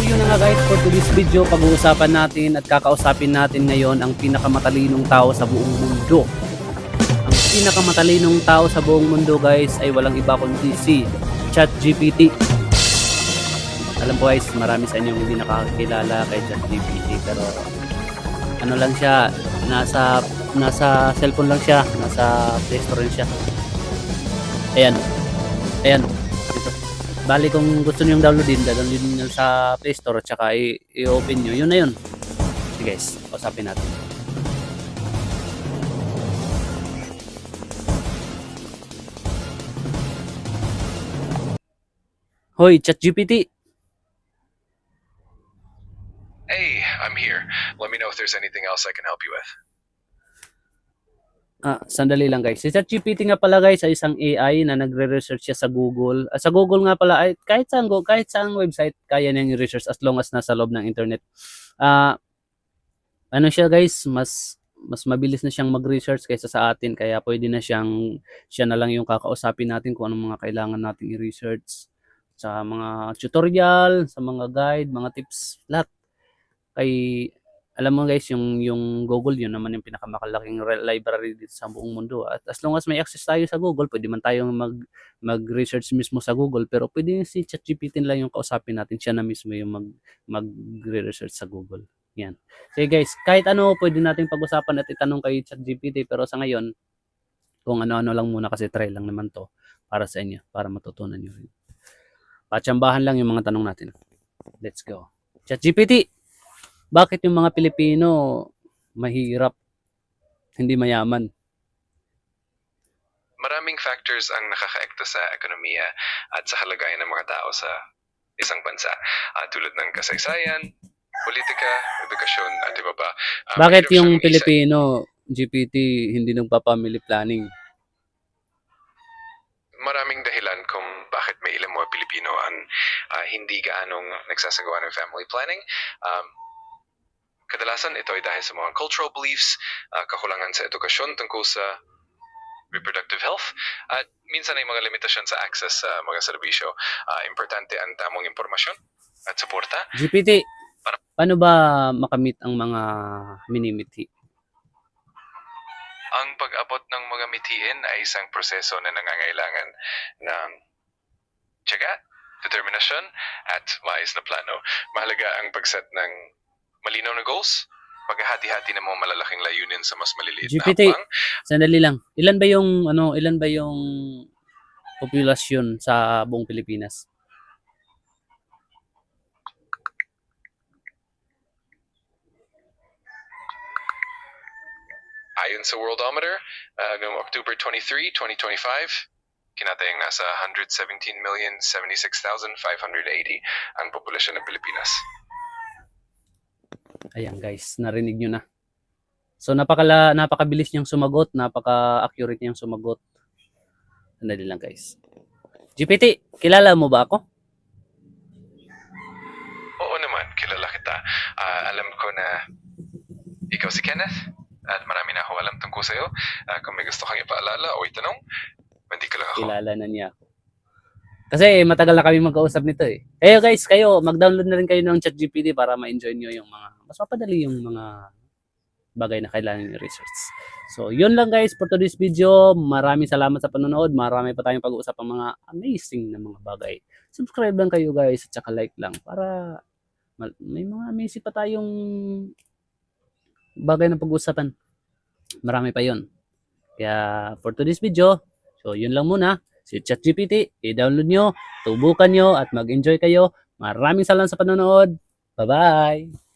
yun na nga guys, for today's video, pag-uusapan natin at kakausapin natin ngayon ang pinakamatalinong tao sa buong mundo. Ang pinakamatalinong tao sa buong mundo guys ay walang iba kundi si ChatGPT. Alam ko guys, marami sa inyo hindi nakakakilala kay ChatGPT, pero ano lang siya, nasa cellphone lang siya, nasa Play Store rin siya. Ayan. Dito. Bali kung gusto niyo downloadin niyo sa Play Store at saka i-open niyo. Yun na yun. Sige guys, usapin natin. Hoy, ChatGPT. Hey, I'm here. Let me know if there's anything else I can help you with. Sandali lang guys. Si ChatGPT nga pala guys ay isang AI na nagre-research siya sa Google. Sa Google nga pala ay kahit saan website kaya niyang i-research as long as nasa loob ng internet. Ano siya guys, mas mabilis na siyang mag-research kaysa sa atin, kaya pwede na siya na lang yung kakausapin natin kung anong mga kailangan nating i-research sa mga tutorial, sa mga guide, mga tips, lahat. Kay alam mo guys, yung Google, yun naman yung pinakamalaking library dito sa buong mundo. At as long as may access tayo sa Google, pwede man tayong mag-research mismo sa Google, pero pwede si ChatGPT lang yung kausapin natin, siya na mismo yung mag-research sa Google. Yan. So guys, kahit ano pwede nating pag-usapan at itanong kay ChatGPT, pero sa ngayon, kung ano-ano lang muna kasi try lang naman to para sa inyo, para matutunan nyo rin. Patsambahan lang yung mga tanong natin. Let's go. ChatGPT! Bakit yung mga Pilipino mahirap, hindi mayaman? Maraming factors ang nakakaekto sa ekonomiya at sa kalagayan ng mga tao sa isang bansa. Tulad ng kasaysayan, politika, edukasyon, at iba pa. Bakit yung Pilipino, GPT, hindi nagpa-family planning? Maraming dahilan kung bakit may ilang mga Pilipino ang hindi gaanong nagsasagawa ng family planning. Kadalasan ito ay dahil sa mga cultural beliefs, kakulangan sa edukasyon tungkol sa reproductive health, at minsan ay mga limitasyon sa access sa mga serbisyo. Importante ang tamang impormasyon at suporta. GPT, paano ba makamit ang mga minimithi? Ang pag-abot ng mga mithiin ay isang proseso na nangangailangan ng tiyaga, determinasyon, at maayos na plano. Mahalaga ang pag-set ng malinaw na goals, paghahati-hati ng mga malalaking layunin sa mas maliliit GPT, na hakbang. Sandali lang. Ilan ba yung populasyon sa buong Pilipinas? Ayon sa Worldometer, noong October 23, 2025, kinatayang nasa 117,076,580 ang populasyon ng Pilipinas. Ayan guys, narinig nyo na. So napakabilis niyang sumagot, napaka-accurate niyang sumagot. Sandali lang guys. GPT, kilala mo ba ako? Oo naman, kilala kita. Alam ko na ikaw si Kenneth at marami na ako alam tungkol sa'yo. Kung may gusto kang ipaalala o itanong, hindi ka lang ako. Kilala na niya ako. Kasi matagal na kami magkausap nito eh. Guys, kayo, mag-download na rin kayo ng ChatGPT para ma-enjoy nyo yung mas mapadali yung mga bagay na kailangan nyo research. So, yun lang guys for today's video. Maraming salamat sa panonood. Marami pa tayong pag-uusap ng mga amazing na mga bagay. Subscribe lang kayo guys at saka like lang para may mga amazing pa tayong bagay na pag-uusapan. Marami pa yun. Kaya for today's video, so yun lang muna. Si ChatGPT, i-download nyo, tubukan nyo, at mag-enjoy kayo. Maraming salamat sa panonood. Bye-bye!